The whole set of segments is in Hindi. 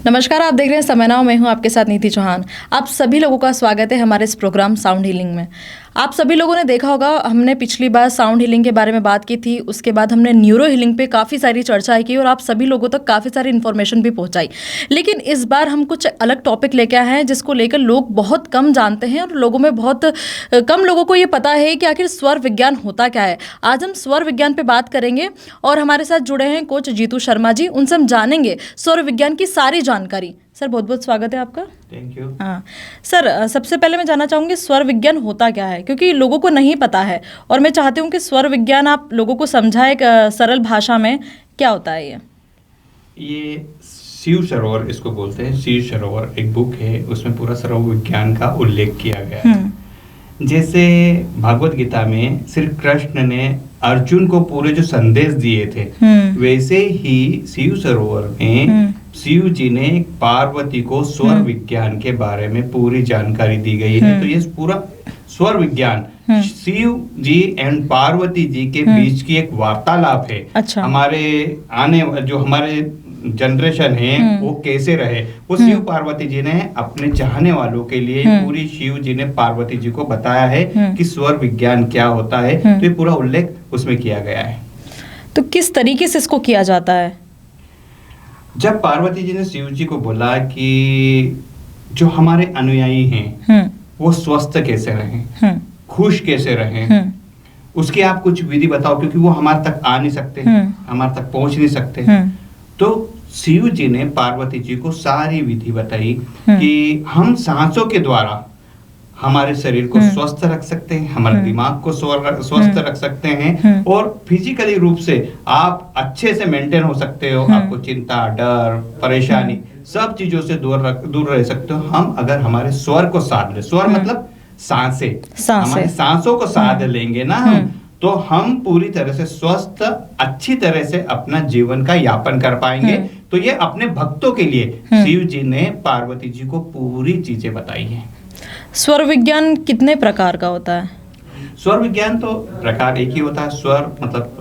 नमस्कार, आप देख रहे हैं समय नाउ। मैं हूं आपके साथ नीति चौहान। आप सभी लोगों का स्वागत है हमारे इस प्रोग्राम साउंड हीलिंग में। आप सभी लोगों ने देखा होगा, हमने पिछली बार साउंड हीलिंग के बारे में बात की थी। उसके बाद हमने न्यूरो हीलिंग पे काफ़ी सारी चर्चाएं की और आप सभी लोगों तक काफ़ी सारी इन्फॉर्मेशन भी पहुंचाई। लेकिन इस बार हम कुछ अलग टॉपिक लेके आए हैं जिसको लेकर लोग बहुत कम जानते हैं और लोगों में बहुत कम लोगों को ये पता है कि आखिर स्वर विज्ञान होता क्या है। आज हम स्वर विज्ञान पे बात करेंगे और हमारे साथ जुड़े हैं कोच जीतू शर्मा जी। उनसे हम जानेंगे स्वर विज्ञान की सारी जानकारी। सर, बहुत बहुत स्वागत है आपका। Thank you. हाँ सर, सबसे पहले मैं जानना चाहूँगी स्वर विज्ञान होता क्या है, क्योंकि लोगों को नहीं पता है और मैं चाहती हूँ कि स्वर विज्ञान आप लोगों को समझाएं एक सरल भाषा में। क्या होता है ये शिव सरोवर इसको बोलते हैं। शिव सरोवर एक बुक है, उसमें पूरा सरोवर विज्ञान का उल्लेख किया गया है। जैसे भागवत गीता में श्री कृष्ण ने अर्जुन को पूरे जो संदेश दिए थे, वैसे ही शिव सरोवर में शिव जी ने पार्वती को स्वर विज्ञान के बारे में पूरी जानकारी दी गई है। तो ये पूरा स्वर विज्ञान शिव जी एंड पार्वती जी के बीच की एक वार्तालाप है। अच्छा। हमारे हमारे जनरेशन है वो कैसे रहे, वो शिव पार्वती जी ने अपने चाहने वालों के लिए पूरी शिव जी ने पार्वती जी को बताया है कि स्वर विज्ञान क्या होता है। तो ये पूरा उल्लेख उसमें किया गया है। तो किस तरीके से इसको किया जाता है? जब पार्वती जी ने शिव जी को बोला कि जो हमारे अनुयायी हैं वो स्वस्थ कैसे रहें, खुश कैसे रहें, उसकी आप कुछ विधि बताओ, क्योंकि वो हमारे तक आ नहीं सकते, हमारे तक पहुंच नहीं सकते। तो शिव जी ने पार्वती जी को सारी विधि बताई कि हम सांसों के द्वारा हमारे शरीर को स्वस्थ रख सकते हैं, हमारे दिमाग को स्वस्थ रख सकते हैं और फिजिकली रूप से आप अच्छे से मेंटेन हो सकते हो। आपको चिंता, डर, परेशानी सब चीजों से दूर रह सकते हो हम अगर हमारे स्वर को साध ले। स्वर मतलब सांसें। हमारे सांसों को साध लेंगे ना हम, तो हम पूरी तरह से स्वस्थ अच्छी तरह से अपना जीवन का यापन कर पाएंगे। तो ये अपने भक्तों के लिए शिव जी ने पार्वती जी को पूरी चीजें बताई हैं। स्वर विज्ञान कितने प्रकार का होता है? स्वर विज्ञान तो प्रकार एक ही होता है। स्वर मतलब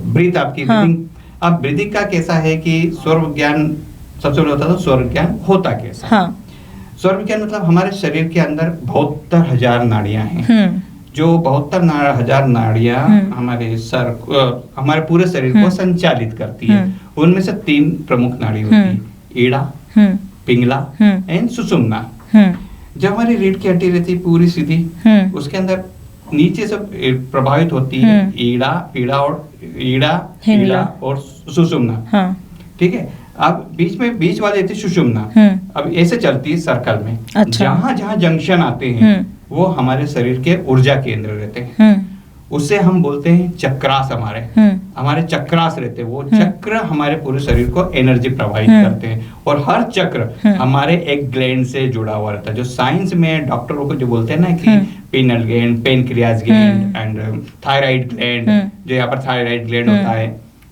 ब्रीथ, आपकी ब्रीदिंग। अब ब्रीदिंग का कैसा है कि स्वर विज्ञान सबसे पहले होता था स्वर विज्ञान होता कैसा। हाँ। स्वर विज्ञान मतलब हमारे शरीर के अंदर 72,000 नाड़ियां हैं। जो 72,000 नाड़ियां हमारे पूरे शरीर को संचालित करती है। उनमें से 3 प्रमुख नाड़ी होती है, ईड़ा, पिंगला एंड सुषुम्ना। जब हमारी रीढ़ की हड्डी रहती है पूरी सीधी, उसके अंदर नीचे से प्रभावित होती है ईड़ा और सुषुम्ना। ठीक है। अब बीच वाली रहती है सुषुम्ना। अब ऐसे चलती है सर्कल में। अच्छा। जहां जंक्शन आते हैं वो हमारे शरीर के ऊर्जा केंद्र रहते हैं। उससे हम बोलते हैं चक्रास। हमारे चक्रास रहते हैं। वो चक्र हमारे पूरे शरीर को एनर्जी प्रवाहित करते हैं और हर चक्र हमारे एक ग्लैंड से जुड़ा हुआ रहता है। जो साइंस में डॉक्टरों को जो बोलते हैं ना कि penal gland, pancreas gland and thyroid gland, जो यहाँ पर थायराइड ग्लैंड होता है,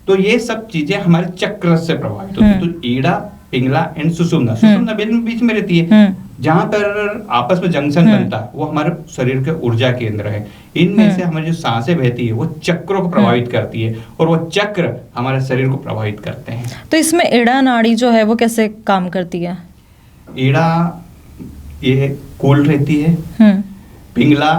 तो ये सब चीजें हमारे चक्र से प्रभावित होती है। तो ईड़ा, पिंगला एंड सुषुम्ना बीच में रहती है। जहां पर आपस में जंक्शन बनता है वो हमारे शरीर के ऊर्जा केंद्र है। इनमें से हमारी जो सांसें बहती है वो चक्रों को प्रभावित करती है और वो चक्र हमारे शरीर को प्रभावित करते हैं। तो इसमें ईड़ा नाड़ी जो है वो कैसे काम करती है? ईड़ा ये कूल रहती है, पिंगला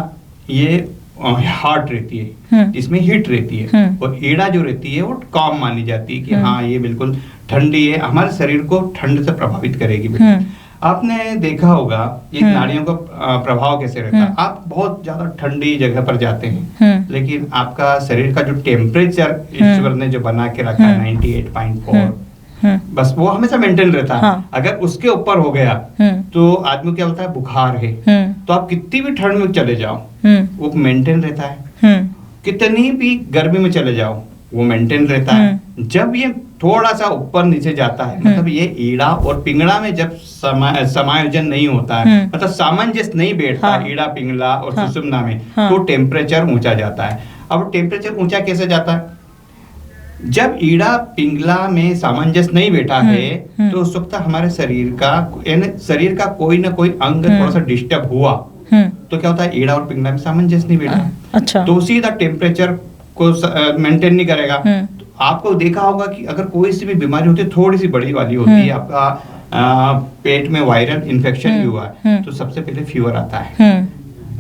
ये हार्ट रहती है, इसमें हीट रहती है, और ईड़ा जो रहती है वो कॉम मानी जाती है कि हाँ ये बिल्कुल ठंडी है, हमारे शरीर को ठंड से प्रभावित करेगी। आपने देखा होगा ये नाड़ियों का प्रभाव कैसे रहता है। आप बहुत ज्यादा ठंडी जगह पर जाते हैं, लेकिन आपका शरीर का जो टेम्परेचर ईश्वर ने जो बना के रखा है 98.4, बस वो हमेशा मेंटेन रहता है। हाँ। अगर उसके ऊपर हो गया तो आदमी क्या बोलता है बुखार है, तो आप कितनी भी ठंड में चले जाओ वो मेंटेन रहता है। कितनी भी गर्मी में चले जाओ वो मेंटेन रहता है। जब ये थोड़ा सा ऊपर नीचे जाता है, मतलब ये ईड़ा और पिंगला में जब समायोजन नहीं होता है, मतलब सामंजस्य नहीं बैठता ईड़ा, पिंगला और सुषुम्ना में, तो टेम्परेचर ऊंचा जाता है। अब टेम्परेचर ऊंचा कैसे जाता है? जब ईड़ा पिंगला में सामंजस्य नहीं बैठा है तो उस वक्त हमारे शरीर का कोई ना कोई अंग थोड़ा सा डिस्टर्ब हुआ तो क्या होता है, ईड़ा और पिंगला में सामंजस्य नहीं बैठा। अच्छा। तो सीधा टेम्परेचर को मेंटेन नहीं करेगा। तो आपको देखा होगा कि अगर कोई सी भी बीमारी होती है, थोड़ी सी बड़ी वाली होती है, आपका पेट में वायरल इन्फेक्शन भी हुआ तो सबसे पहले फीवर आता है।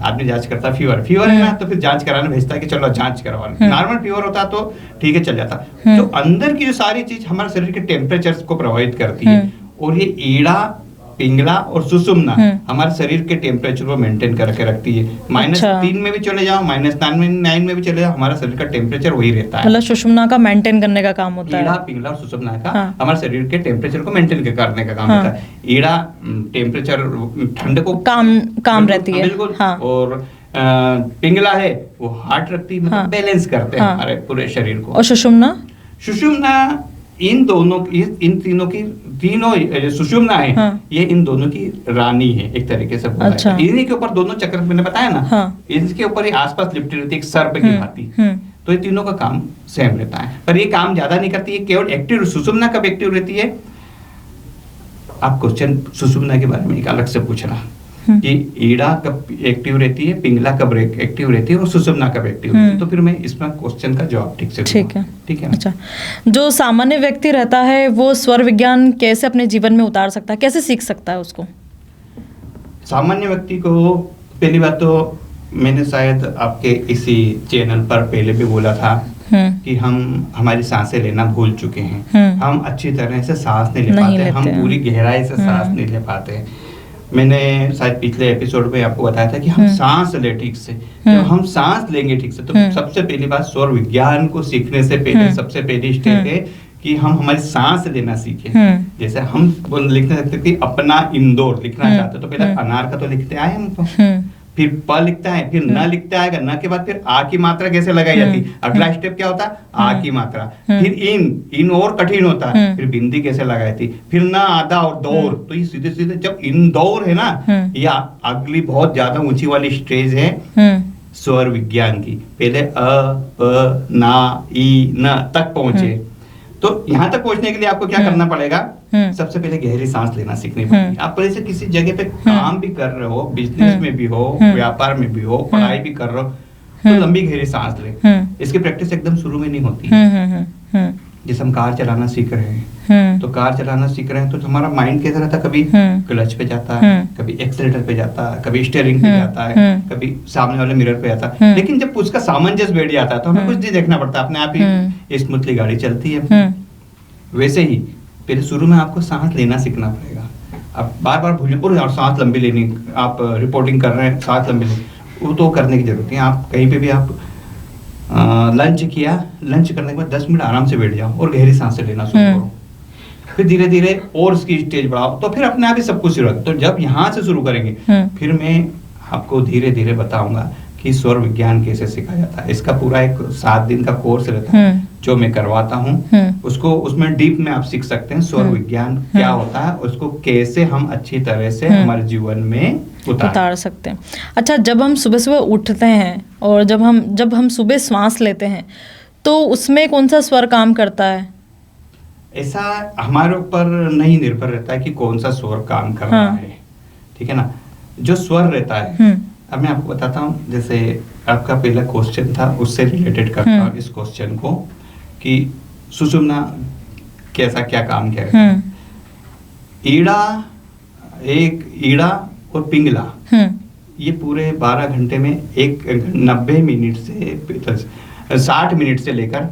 आदमी जांच करता है, फीवर है ना, तो फिर जांच कराने भेजता है कि चलो जांच करवा। नॉर्मल फीवर होता तो ठीक है, चल जाता। तो अंदर की जो सारी चीज हमारे शरीर के टेम्परेचर को प्रभावित करती है, और ये ईड़ा, पिंगला और सुषुम्ना हमारे शरीर के टेम्परेचर को मेंटेन करके रखती है। -3 में भी चले जाओ, -9 में भी चले जाओ, हमारा शरीर का टेम्परेचर वही रहता है। मतलब सुषुम्ना का मेंटेन करने का काम होता है। ईड़ा, पिंगला और सुषुम्ना का हमारे शरीर के टेम्परेचर को मेंटेन करने का काम होता है। ईड़ा टेम्परेचर ठंड को काम रहती है बिल्कुल, और पिंगला है वो हार्ट रखती है, मतलब बैलेंस करते हैं हमारे पूरे शरीर को। और सुषुम्ना इन तीनों सुषुम्ना है, ये इन दोनों की रानी है एक तरीके से बोला है। इन्हीं के ऊपर दोनों चक्र मैंने बताया ना, इनके ऊपर ही आसपास लिपटी रहती है एक सर्प की भांति। तो ये तीनों का काम सेम रहता है, पर ये काम ज्यादा नहीं करती है, केवल एक्टिव सुषुम्ना कब एक्टिव रहती है। आप क्वेश्चन सुषुम्ना के बारे में एक अलग से पूछना कि ईड़ा कब एक्टिव रहती है, पिंगला कब एक्टिव रहती है और सुषुम्ना कब एक्टिव रहती है, तो फिर मैं इसमें क्वेश्चन का जवाब ठीक से दूंगा। ठीक है। अच्छा, जो सामान्य व्यक्ति रहता है वो स्वर विज्ञान कैसे अपने जीवन में उतार सकता है, कैसे सीख सकता है उसको? सामान्य व्यक्ति को पहली बात तो मैंने शायद आपके इसी चैनल पर पहले भी बोला था कि हम हमारी सांसें लेना भूल चुके हैं। हम अच्छी तरह से सांस नहीं ले पाते, हम पूरी गहराई से सांस नहीं ले पाते। मैंने शायद पिछले एपिसोड में आपको बताया था कि हम सांस ले ठीक से, जब हम सांस लेंगे ठीक से तो सबसे पहली बात स्वर विज्ञान को सीखने से पहले सबसे पहली स्टेप है कि हम हमारी सांस लेना सीखें। जैसे हम लिखने सकते कि अपना इंदौर लिखना चाहते तो पहले अनार का तो लिखते आए हमको, फिर प लिखता है, फिर न लिखता है, न के बाद फिर आ की मात्रा कैसे लगाई जाती, अगला स्टेप क्या होता है आ की मात्रा, फिर इन और कठिन होता है, फिर बिंदी कैसे लगाई थी, फिर न आधा और दौर। तो ये सीधे सीधे जब इंदौर है ना, या अगली बहुत ज्यादा ऊंची वाली स्टेज है स्वर विज्ञान की, पहले अ प ना ई न तक पहुंचे। तो यहाँ तक पहुंचने के लिए आपको क्या करना पड़ेगा, सबसे पहले गहरी सांस लेना सीखनी पड़ेगी। आप जैसे किसी जगह पे काम भी कर रहे हो, बिजनेस में भी हो, व्यापार में भी हो, पढ़ाई भी कर रहे हो, तो लंबी गहरी सांस ले। इसकी प्रैक्टिस एकदम शुरू में नहीं होती है। जैसे हम कार चलाना सीख रहे हैं, तो कार चलाना सीख रहे हैं तो हमारा माइंड कैसा रहता है, कभी क्लच पे जाता है, कभी एक्सीलरेटर पे जाता है, कभी स्टीयरिंग पे जाता है, कभी सामने वाले मिरर पे जाता है। लेकिन जब उसका सामंजस्य बैठ जाता है तो हमें कुछ नहीं देखना पड़ता, अपने आप ही स्मूथली गाड़ी चलती है। वैसे ही पहले शुरू में आपको सांस लेना सीखना पड़ेगा। आप बार बार भूल और सांस लंबी लेनी, आप रिपोर्टिंग कर रहे हैं सांस लंबी लेनी, वो तो करने की जरूरत है। आप कहीं पे भी आप लंच किया, लंच करने के बाद 10 मिनट आराम से बैठ जाओ और गहरी सांसें लेना शुरू करो। फिर धीरे धीरे और उसकी स्टेज बढ़ाओ, तो फिर अपने आप ही सब कुछ शुरू। तो जब यहाँ से शुरू करेंगे फिर मैं आपको धीरे धीरे बताऊंगा कि स्वर विज्ञान कैसे सीखा जाता है। इसका पूरा एक 7 दिन का कोर्स रहता है जो मैं करवाता हूँ। उसको उसमें डीप में आप सीख सकते हैं स्वर विज्ञान क्या होता है, उसको कैसे हम अच्छी तरह से हमारे जीवन में उतार सकते हैं। अच्छा, जब हम सुबह सुबह उठते हैं और जब हम सुबह श्वास लेते हैं तो उसमें कौन सा स्वर काम करता है? ऐसा हमारे ऊपर नहीं निर्भर रहता है कि कौन सा स्वर काम कर रहा है, ठीक है ना। जो स्वर रहता है, अब मैं आपको बताता हूँ। जैसे आपका पहला क्वेश्चन था, उससे रिलेटेड करता हूँ इस क्वेश्चन को कि सुषुम्ना कैसा क्या काम किया। ईड़ा और पिंगला ये पूरे 12 घंटे में 90 मिनट से 60 मिनट से लेकर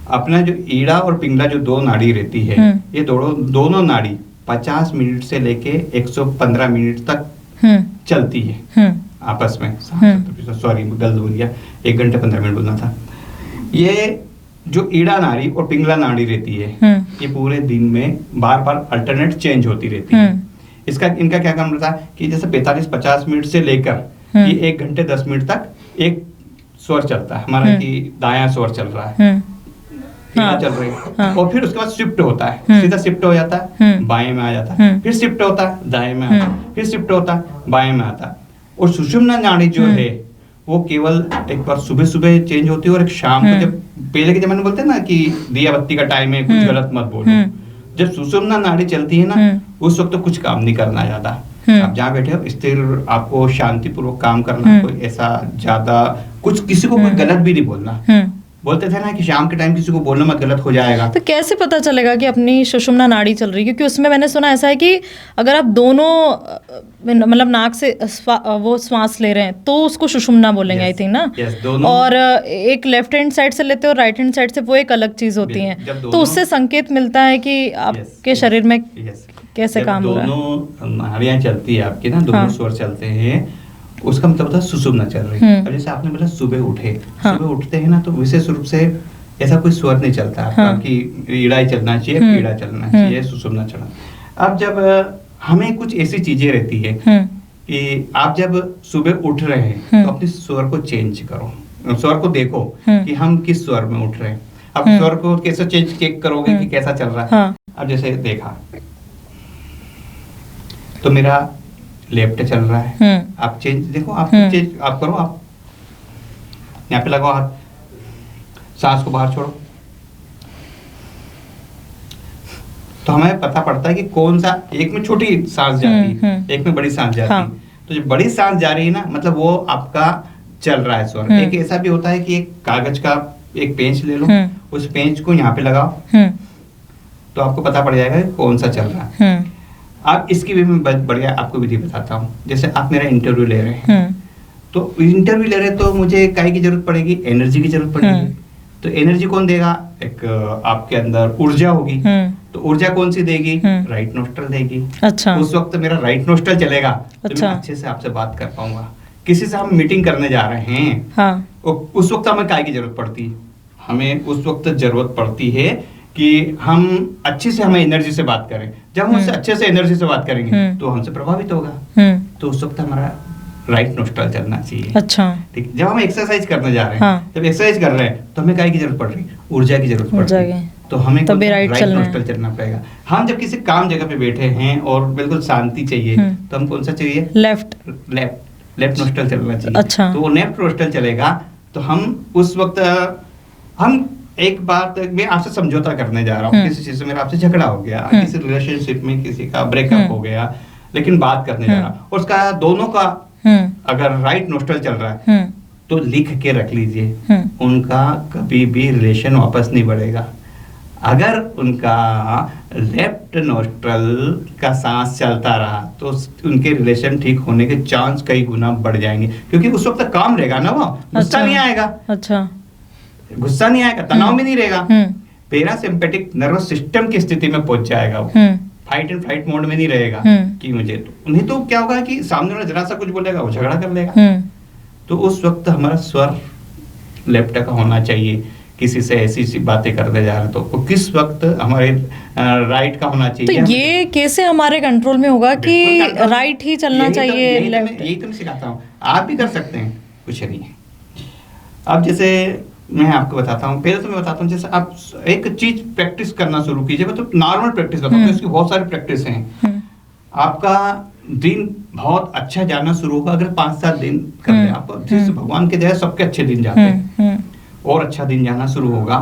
अपना जो ईड़ा और पिंगला जो 2 नाड़ी रहती है, ये दोनों नाड़ी 50 मिनट से लेके 115 मिनट तक चलती है आपस में। गलत बोल गया, 1 घंटे 15 मिनट बोलना था। ये जो ईड़ा नाड़ी और पिंगला नाड़ी रहती है, ये पूरे दिन में बार बार अल्टरनेट चेंज होती रहती है। इनका क्या काम रहता है कि जैसे 45-50 मिनट से लेकर ये 1 घंटे 10 मिनट तक एक स्वर चलता है हमारा, कि दायां स्वर चल रहा है, चल रही है, और फिर उसके बाद शिफ्ट होता है, सीधा शिफ्ट हो जाता है, बाएं में आ जाता है, फिर शिफ्ट होता है, दाएं में आता है, फिर शिफ्ट होता है, बाएं में आता है। और सुषुम्ना नाड़ी जो है वो केवल एक बार सुबह सुबह चेंज होती है और एक शाम को, जब पहले के जमाने में बोलते हैं ना कि दिया बत्ती का टाइम है, कुछ गलत मत बोलो। जब सुषुम्ना नाड़ी चलती है ना, उस वक्त तो कुछ काम नहीं करना ज्यादा। आप जहाँ बैठे हो स्थिर, आपको शांतिपूर्वक काम करना, कोई ऐसा ज्यादा कुछ किसी को कोई गलत भी नहीं बोलना, बोलते थे ना कि शाम के टाइम किसी को बोलना मत, गलत हो जाएगा। तो कैसे पता चलेगा कि अपनी सुषुम्ना नाड़ी चल रही है? क्योंकि उसमें मैंने सुना ऐसा है कि अगर आप दोनों मतलब नाक से वो श्वास ले रहे हैं तो उसको सुषुम्ना बोलेंगे, आई थिंक ना। दोनों। और एक लेफ्ट हैंड साइड से लेते हो और राइट हैंड साइड से, वो एक अलग चीज होती है। तो उससे संकेत मिलता है कि आपके शरीर में कैसे काम हो रहा है। दोनों नाड़ियां चलती है आपकी ना, दोनों स्वर चलते हैं, उसका मतलब होता है सुषुम्ना चल रही है। अब जैसे आपने बोला सुबह उठे, सुबह उठते हैं ना तो विशेष रूप से ऐसा कोई स्वर नहीं चलता आपका कि ईड़ा ही चलना चाहिए, पीड़ा चलना चाहिए, सुषुम्ना चलना। अब जब हमें कुछ ऐसी चीजें रहती है कि आप जब सुबह उठ रहे हैं तो अपने स्वर को चेंज करो, स्वर को देखो कि हम किस स्वर में उठ रहे हैं। अब स्वर को कैसे चेक करोगे कि कैसा चल रहा है। अब जैसे देखा तो मेरा लेफ्ट चल रहा है, आप चेंज देखो, आप चेंज आप करो, आप यहाँ पे लगाओ हाथ, सांस को बाहर छोड़ो, तो हमें पता पड़ता है कि कौन सा, एक में छोटी सांस जा रही है, एक में बड़ी सांस जा रही है। तो जो बड़ी सांस जा रही है ना, मतलब वो आपका चल रहा है स्वर। एक ऐसा भी होता है कि एक कागज का एक पेंच ले लो, उस पेंच को यहाँ पे लगाओ, तो आपको पता पड़ जाएगा कि कौन सा चल रहा है। अब इसकी भी मैं बढ़िया आपको विधि बताता हूँ। जैसे आप मेरा इंटरव्यू ले रहे हैं, तो इंटरव्यू ले रहे हैं तो मुझे काय की जरूरत पड़ेगी, एनर्जी की जरूरत पड़ेगी। तो एनर्जी कौन देगा? एक आपके अंदर ऊर्जा होगी, तो ऊर्जा कौन सी देगी? राइट नोस्ट्रल देगी। अच्छा। उस वक्त मेरा राइट नोस्ट्रल चलेगा तो मैं अच्छे से आपसे बात कर पाऊंगा। किसी से हम मीटिंग करने जा रहे हैं, उस वक्त हमें काय की जरूरत पड़ती है? हमें उस वक्त जरूरत पड़ती है कि हम अच्छे से, हमें एनर्जी से बात करें। जब हम उससे अच्छे से एनर्जी से बात करेंगे तो हमसे प्रभावित होगा, तो उस वक्त हमारा राइट नोस्ट्रल चलना चाहिए। अच्छा। ठीक। जब हम एक्सरसाइज करने जा रहे हैं, जब एक्सरसाइज कर रहे हैं तो हमें काय की जरूरत पड़ रही है? ऊर्जा की जरूरत पड़ रही है, तो हमें राइट नोस्ट्रल चलना पड़ेगा। हम जब किसी काम जगह पे बैठे हैं और बिल्कुल शांति चाहिए, तो हम कौन सा चाहिए? लेफ्ट नोस्ट्रल चलना चाहिए। अच्छा। तो वो लेफ्ट नोस्ट्रल चलेगा तो हम उस वक्त, हम एक बात, मैं आपसे समझौता करने जा रहा हूँ, किसी चीज से मेरा आपसे झगड़ा हो गया, किसी रिलेशनशिप में किसी का ब्रेकअप हो गया, लेकिन बात करने जा रहा हूँ, और उसका दोनों का अगर राइट नोस्ट्रल चल रहा है तो लिख के रख लीजिए, उनका कभी भी रिलेशन वापस नहीं बढ़ेगा। अगर उनका लेफ्ट नोस्ट्रल का सांस चलता रहा तो उनके रिलेशन ठीक होने के चांस कई गुना बढ़ जाएंगे, क्योंकि उस वक्त काम रहेगा ना, वो गुस्सा नहीं आएगा। अच्छा। गुस्सा नहीं आएगा, तनाव भी नहीं रहेगा, पैरासिम्पेटिक नर्वस सिस्टम की स्थिति में पहुंच जाएगा वो, फाइट एंड फ्लाइट मोड में नहीं रहेगा कि मुझे तो नहीं, तो क्या होगा कि सामने वाला जरा सा कुछ बोलेगा वो झगड़ा कर लेगा। तो उस वक्त हमारा स्वर लेफ्ट का होना चाहिए। किसी से ऐसी बातें करते जा रहे तो किस वक्त हमारे राइट का होना चाहिए। तो ये कैसे हमारे कंट्रोल में होगा कि राइट ही चलना चाहिए? यही तो मैं सिखाता हूँ, आप भी कर सकते हैं, कुछ नहीं है। अब जैसे मैं आपको बताता हूँ, पहले तो मैं बताता हूँ, जैसे आप एक चीज प्रैक्टिस करना शुरू कीजिए, मतलब नॉर्मल प्रैक्टिस बताता हूँ, इसकी बहुत सारी प्रैक्टिस हैं। आपका दिन बहुत अच्छा जाना शुरू होगा अगर 5-7 दिन कर ले आप, भगवान के दया सबके अच्छे दिन जाते हैं, और अच्छा दिन जाना शुरू होगा।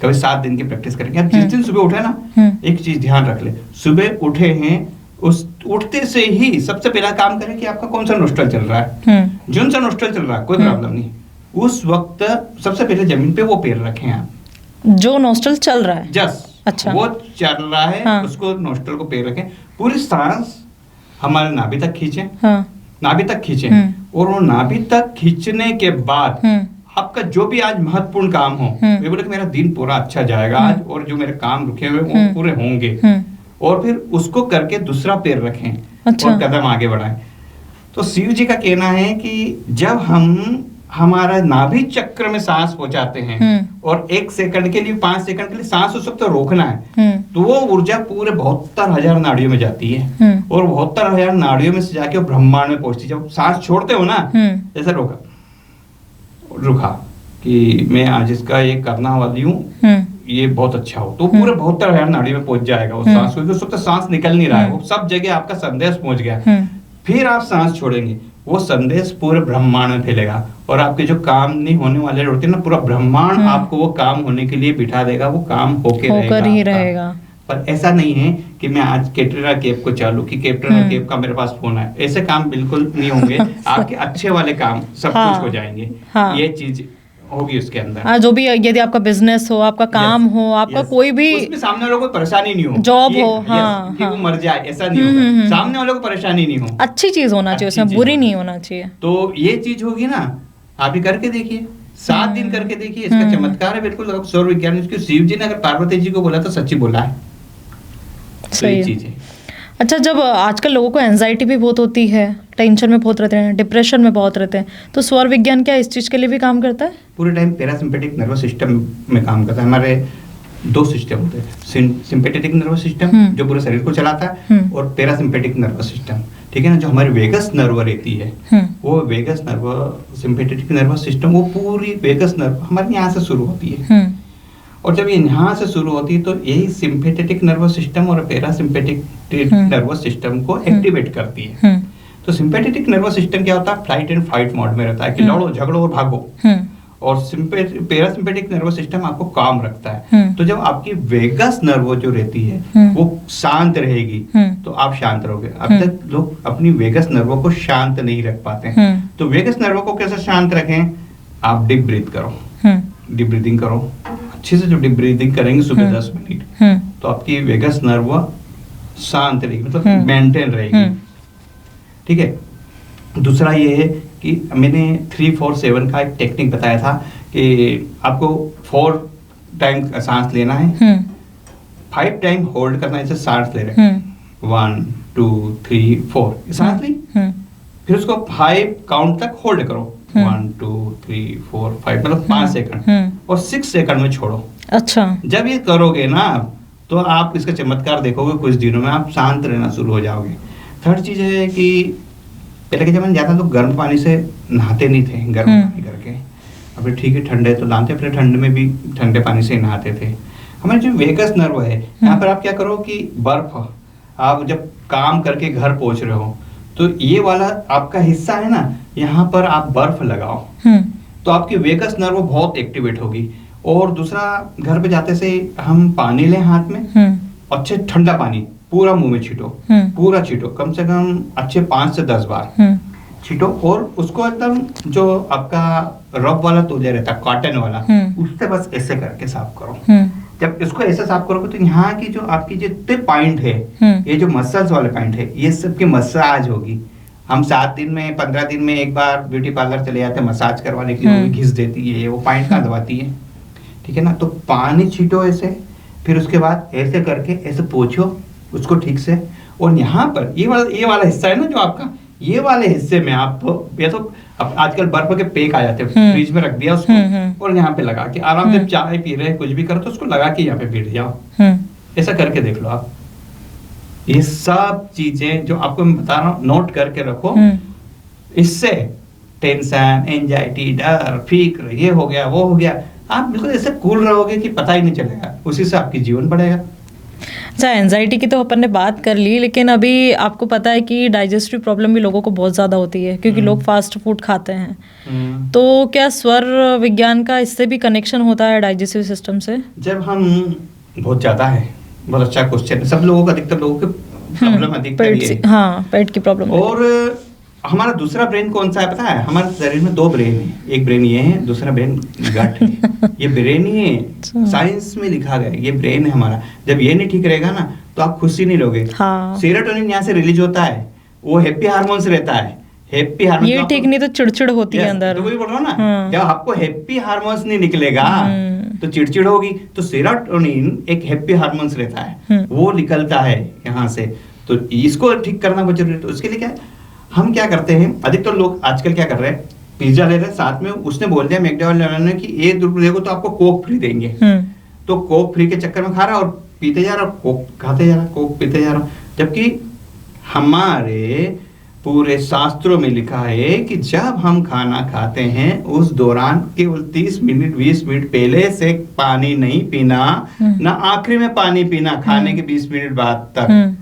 कभी 7 दिन की प्रैक्टिस करेंगे। जिस दिन सुबह उठे ना, एक चीज ध्यान रख ले, सुबह उठे हैं, उस उठते से ही सबसे पहला काम करें कि आपका कौन सा नोस्ट्रल चल रहा है, जोन सा नोस्ट्रल चल रहा है, कोई प्रॉब्लम नहीं। उस वक्त सबसे पहले जमीन पे वो पैर रखें आप, जो नोस्ट्रल चल रहा है। अच्छा। वो चल रहा है, उसको नोस्ट्रल को पैर रखें, पूरी सांस हमारे नाभि तक खींचें, नाभि तक खींचें, और वो नाभि तक खींचने के बाद आपका जो भी आज महत्वपूर्ण काम हो, वे बोले कि मेरा दिन पूरा अच्छा जाएगा आज, और जो मेरे काम रुके हुए वो पूरे होंगे, और फिर उसको करके दूसरा पैर रखें। अच्छा। और कदम आगे बढ़ाएं। तो शिव जी का कहना है कि जब हम हमारा नाभि चक्र में सांस पहुंचाते हैं और 1 सेकंड के लिए, 5 सेकंड के लिए सांस उस वक्त रोकना है, तो वो ऊर्जा पूरे 72,000 नाड़ियों में जाती है, और 72,000 नाड़ियों में से जाके ब्रह्मांड में पहुंचती है। जब सांस छोड़ते हो ना, जैसे रुका कि मैं आज इसका ये करना वाली हूँ, ये बहुत अच्छा हो, तो पूरे 72,000 नाड़ियों में पहुंच जाएगा वो सांस, क्योंकि उस वक्त सांस निकल नहीं रहा है, वो सब जगह आपका संदेश पहुंच गया। फिर आप सांस छोड़ेंगे, वो संदेश पूरे ब्रह्मांड में फैलेगा, और आपके जो काम नहीं होने वाले होते हैं ना, पूरा ब्रह्मांड आपको वो काम होने के लिए बिठा देगा, वो काम होकर ही रहेगा। पर ऐसा नहीं है कि मैं आज कैटरीना कैफ को चालू कि कैटरीना कैफ का मेरे पास फोन है, ऐसे काम बिल्कुल नहीं होंगे। आपके अच्छे वाले काम सब कुछ हो जाएंगे। ये चीज होगी उसके अंदर। हाँ, जो भी यदि आपका बिजनेस हो, आपका काम हो, आपका कोई भी उसमें सामने वालों को परेशानी नहीं हो, जॉब हो, हाँ कि हाँ, वो मर जाए, ऐसा नहीं होगा, सामने वालों को परेशानी नहीं हो, अच्छी चीज होना चाहिए, उसमें बुरी नहीं होना चाहिए। तो ये चीज होगी ना, आप ही करके देखिए, 7 दिन करके देखिए, इसका चमत्कार है बिल्कुल। सौर विज्ञान, शिव जी ने अगर पार्वती जी को बोला तो सच्ची बोला है। सही तो चीज है। अच्छा, जब आजकल लोगों को एंजाइटी भी बहुत होती है, टेंशन में बहुत रहते हैं, डिप्रेशन में बहुत रहते हैं, तो स्वर विज्ञान क्या इस चीज के लिए भी काम करता है? पूरे टाइम पैरासिम्पेटिक नर्वस सिस्टम में काम करता है। हमारे 2 सिस्टम होते हैं, सिंपैथेटिक नर्वस सिस्टम जो पूरे शरीर को चलाता है, और पैरासिम्पेटिक नर्वस सिस्टम, ठीक है ना, जो हमारी वेगस नर्व रहती है, वो vagus nerve, sympathetic nervous system, वो पूरी वेगस नर्व हमारे यहाँ से शुरू होती है, और जब ये यहाँ से शुरू होती है तो यही सिंपैथेटिक नर्वस सिस्टम और पैरासिम्पेटिक नर्वस सिस्टम को एक्टिवेट करती है। तो सिंपैथेटिक नर्वस सिस्टम क्या होता है, फ्लाइट एंड फाइट मोड में रहता है कि लड़ो झगड़ो और भागो, और पैरासिम्पेटिक नर्वस सिस्टम आपको काम रखता है। तो जब आपकी वेगस नर्व जो रहती है वो शांत रहेगी तो आप शांत रहोगे। अब तक लोग अपनी वेगस नर्व को शांत नहीं रख पाते हैं। तो वेगस नर्व को कैसे शांत रखें, आप डीप ब्रीथ करो, डीप ब्रीदिंग करो, अच्छे से जो डीप ब्रीदिंग करेंगे सुबह 10 मिनट, तो आपकी वेगस नर्व शांत रहेगी, मतलब मेंटेन रहेगी, ठीक है। दूसरा ये है कि मैंने 3-4-7 का एक टेक्निक बताया था कि आपको 4 टाइम सांस लेना है, 5 टाइम होल्ड करना है, जैसे सांस ले रहे हैं 1 2 3 4 सांस ली, फिर उसको 5 काउंट तक होल्ड करो, 1 2 3 4 5, मतलब 5 सेकंड, और 6 सेकंड में छोड़ो। अच्छा, जब ये करोगे ना तो आप इसका चमत्कार देखोगे, कुछ दिनों में आप शांत रहना शुरू हो जाओगे। थर्ड चीज है कि पहले के जमाने ज्यादा लोग गर्म पानी से नहाते नहीं थे, गर्म पानी करके, अब ठीक है ठंडे तो नहाते, अपने ठंड में भी ठंडे पानी से नहाते थे। हमारे जो वेगस नर्व है, यहाँ पर आप क्या करो कि बर्फ, आप जब काम करके घर पहुंच रहे हो तो ये वाला आपका हिस्सा है ना, यहाँ पर आप बर्फ लगाओ, तो आपकी वेगस नर्व बहुत एक्टिवेट होगी। और दूसरा, घर पे जाते से हम पानी लें हाथ में, अच्छे ठंडा पानी पूरा मुंह में छीटो, पूरा छीटो, कम से कम अच्छे 5 से 10 बार छीटो, और उसको एकदम जो आपका रब वाला तौलिया रहता है, कॉटन वाला, उससे बस ऐसे करके साफ करो। जब इसको ऐसे साफ करोगे तो यहाँ की जो आपकी जितने पॉइंट है, ये जो मसल्स वाले पॉइंट है, ये सबकी मसाज होगी। हम 7 दिन में 15 दिन में एक बार ब्यूटी पार्लर चले जाते हैं मसाज करवाने के लिए, घिस देती है, वो पॉइंट कहाँ दबाती है, ठीक है ना। तो पानी छीटो ऐसे, फिर उसके बाद ऐसे करके ऐसे पोंछो उसको ठीक से, और यहाँ पर ये वाला हिस्सा है ना जो आपका, ये वाले हिस्से में आप ये तो आजकल बर्फ के पेक आ जाते हैं, फ्रिज में रख दिया उसको, और यहाँ पे लगा के आराम से चाय पी रहे कुछ भी करो तो उसको लगा के यहाँ पे बैठ जाओ, ऐसा करके देख लो आप। ये सब चीजें जो आपको मैं बता रहा हूँ नोट करके रखो, इससे टेंशन, एंजाइटी, डर, फिक्र, ये हो गया वो हो गया, आप बिल्कुल ऐसे कूल रहोगे कि पता ही नहीं चलेगा, उसी से आपकी जीवन बढ़ेगा। अच्छा, एंजाइटी की तो अपन ने बात कर ली, लेकिन अभी आपको पता है कि डाइजेस्टिव प्रॉब्लम भी लोगों को बहुत ज़्यादा होती है क्योंकि लोग फास्ट फूड खाते हैं। तो क्या स्वर विज्ञान का इससे भी कनेक्शन होता है डाइजेस्टिव सिस्टम से? जब हम बहुत ज़्यादा है, बहुत अच्छा क्वेश्चन, सब लोगों का, अधिकतर लोगों के प्रॉब्लम अधिकतर ये है। हाँ, पेट की प्रॉब्लम। और हमारा दूसरा ब्रेन कौन सा है पता है? हमारे शरीर में 2 ब्रेन है, एक ब्रेन ये है, दूसरा ब्रेन गट है। ये ब्रेन ही है, साइंस में लिखा गया है, ये ब्रेन है हमारा। जब ये नहीं ठीक रहेगा ना तो आप खुशी नहीं लोगे। सेरोटोनिन यहाँ से रिलीज होता है, वो हैप्पी हार्मोन्स रहता है, हैप्पी हार्मोन। ये ठीक नहीं तो चिड़चिड़ होती है अंदर, तो वही बोल रहा हूँ ना, जब आपको हैप्पी हार्मोन्स नहीं निकलेगा तो चिड़चिड़ होगी। तो सेरोटोनिन एक हैप्पी हार्मोन्स रहता है, वो निकलता है यहाँ से, तो इसको ठीक करना बहुत जरूरी है। तो उसके लिए क्या है, हम क्या करते हैं, अधिकतर लोग आजकल क्या कर रहे हैं, पिज्जा ले रहे हैं, साथ में उसने बोल दिया मैकडॉनल्ड ने कि ₹1 देखो तो आपको कोक फ्री देंगे, तो कोक फ्री के चक्कर में खा रहा और पीते जा रहा, कोक खाते जा रहा, कोक पीते जा रहा। जबकि हमारे पूरे शास्त्रों में लिखा है कि जब हम खाना खाते हैं उस दौरान केवल 30 मिनट 20 मिनट पहले से पानी नहीं पीना, ना आखिरी में पानी पीना, खाने के 20 मिनट बाद तक।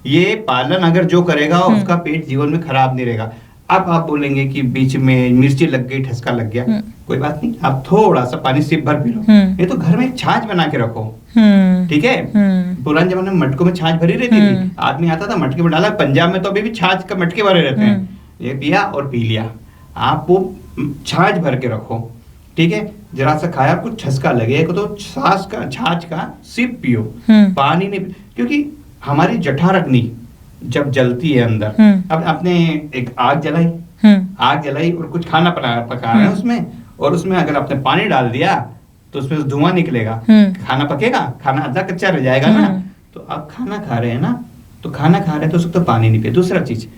ये पालन अगर जो करेगा उसका पेट जीवन में खराब नहीं रहेगा। अब आप बोलेंगे कि बीच में मिर्ची लग गई, ठसका लग गया, कोई बात नहीं, आप थोड़ा सा पानी सिप भर पी लो। ये तो घर में एक छाछ बना के रखो, ठीक है। पुराने जमाने में मटकों में छाछ भरी रहती थी, आदमी आता था मटके में डाला, पंजाब में तो अभी भी छाछ का मटके भरे रहते हैं, ये पिया और पी लिया। आप वो छाछ भर के रखो, ठीक है, जरा सा खाया, कुछ छसका लगे तो छाछ का सिप पियो, पानी नहीं, क्योंकि हमारी जठराग्नि जब जलती है अंदर, अब आपने एक आग जलाई और कुछ खाना पका रहे हैं उसमें, और उसमें अगर आपने पानी डाल दिया तो उसमें धुआं निकलेगा, खाना पकेगा, खाना आधा कच्चा रह जाएगा ना। तो आप खाना खा रहे हैं ना, तो खाना खा रहे हैं तो उसको तो पानी नहीं पिए। दूसरा चीज,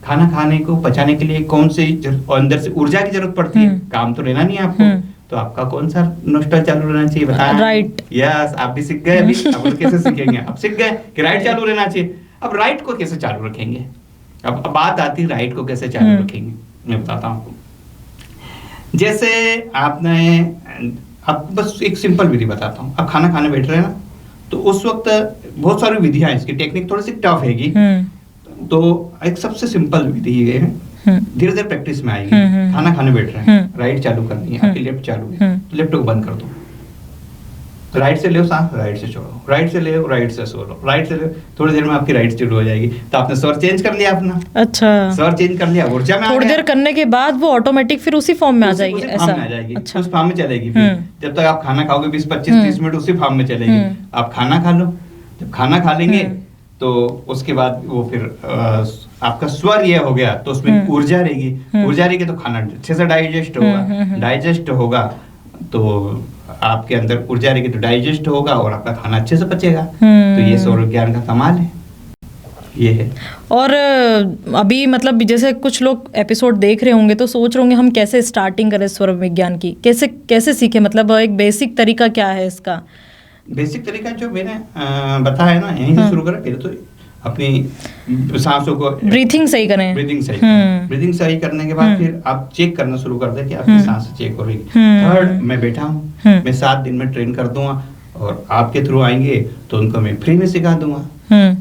खाना खाने को पचाने के लिए कौन से अंदर से ऊर्जा की जरूरत पड़ती है, काम तो लेना नहीं है आपको, तो आपका कौन सा नोस्टल चालू रहना चाहिए, बताएं। राइट। यस, आप भी सीख गए अभी। अब कैसे सीखेंगे, आप सीख गए कि राइट चालू रहना चाहिए। अब राइट को कैसे चालू रखेंगे, अब बात आती है राइट को कैसे चालू रखेंगे, मैं बताता हूँ आपको। जैसे आपने, अब बस एक सिंपल विधि बताता हूँ। आप खाना खाने बैठ रहे हैं ना, तो उस वक्त बहुत सारी विधियां हैं, इसकी टेक्निक थोड़ी सी टफ हैगी, तो एक सबसे सिंपल विधि ये है, धीरे धीरे प्रैक्टिस में आएगी। खाना खाने बैठ रहे हैं, राइट चालू करनी है, आपकी लेफ्ट चालू है, तो लेफ्ट को बंद कर दो, राइट से ले सांस, राइट से छोड़ो, राइट से ले, राइट से छोड़ो, राइट से ले, थोड़ी देर में आपकी राइट शुरू हो जाएगी। तो आपने स्वर चेंज कर लिया अपना। अच्छा, स्वर चेंज कर लिया, ऊर्जा में थोड़ी देर करने के बाद वो ऑटोमेटिक फिर उसी फॉर्म में आ जाएगी, ऐसा? आ जाएगी, अच्छा। उस फॉर्म में चलेगी। फिर जब तक आप खाना खाओगे 20-25-30 मिनट उसी फॉर्म में चलेगी। आप खाना खा लो, जब खाना खा लेंगे तो उसके बाद वो फिर आपका स्वर ये हो गया, तो उसमें ऊर्जा रहेगी तो खाना अच्छे से डाइजेस्ट होगा, तो आपके अंदर ऊर्जा रहेगी तो डाइजेस्ट होगा और आपका खाना अच्छे से पचेगा। तो ये स्वर विज्ञान का कमाल है, ये है। और अभी मतलब जैसे कुछ लोग एपिसोड देख रहे होंगे तो सोच रहे होंगे हम कैसे स्टार्टिंग करें स्वर विज्ञान की, कैसे सीखे, मतलब एक बेसिक तरीका क्या है इसका? बेसिक तरीका जो मैंने बताया ना, यहीं से शुरू करें। पहले तो अपनी सांसों को, ब्रीथिंग सही करें, ब्रीथिंग सही करने के बाद फिर आप चेक करना शुरू कर दें कि आपकी सांस चेक हो रही है। थर्ड, मैं बैठा हूँ, मैं 7 दिन में ट्रेन कर दूंगा और आपके थ्रू आएंगे तो उनको मैं फ्री में सिखा दूंगा।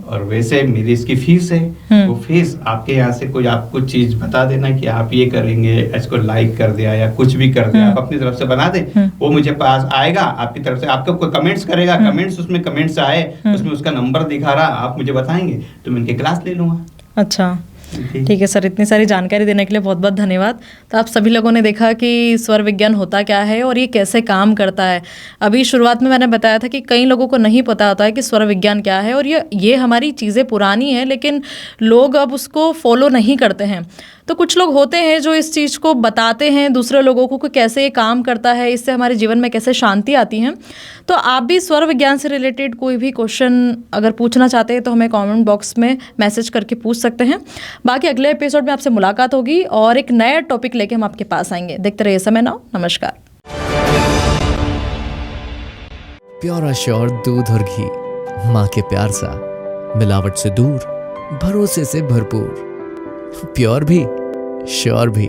और वैसे मेरी इसकी फीस है, वो फीस आपके यहाँ से कोई आप कुछ चीज बता देना कि आप ये करेंगे, इसको लाइक कर दिया या कुछ भी कर दिया, आप अपनी तरफ से बना दे, वो मुझे पास आएगा आपकी तरफ से। आपको कोई कमेंट्स करेगा, उसमें कमेंट्स आए, उसमें उसका नंबर दिखा रहा, आप मुझे बताएंगे तो मैं इनकी क्लास ले लूंगा। अच्छा, ठीक है सर, इतनी सारी जानकारी देने के लिए बहुत बहुत धन्यवाद। तो आप सभी लोगों ने देखा कि स्वर विज्ञान होता क्या है और ये कैसे काम करता है। अभी शुरुआत में मैंने बताया था कि कई लोगों को नहीं पता होता है कि स्वर विज्ञान क्या है, और ये हमारी चीज़ें पुरानी हैं लेकिन लोग अब उसको फॉलो नहीं करते हैं। तो कुछ लोग होते हैं जो इस चीज़ को बताते हैं दूसरे लोगों को कि कैसे ये काम करता है, इससे हमारे जीवन में कैसे शांति आती है। तो आप भी स्वर विज्ञान से रिलेटेड कोई भी क्वेश्चन अगर पूछना चाहते हैं तो हमें कमेंट बॉक्स में मैसेज करके पूछ सकते हैं। बाकी अगले एपिसोड में आपसे मुलाकात होगी और एक नया टॉपिक लेके हम आपके पास आएंगे। देखते रहिए समय नाउ। नमस्कार। प्योर एश्योर दूध और घी, माँ के प्यार सा, मिलावट से दूर, भरोसे से भरपूर, प्योर भी श्योर भी।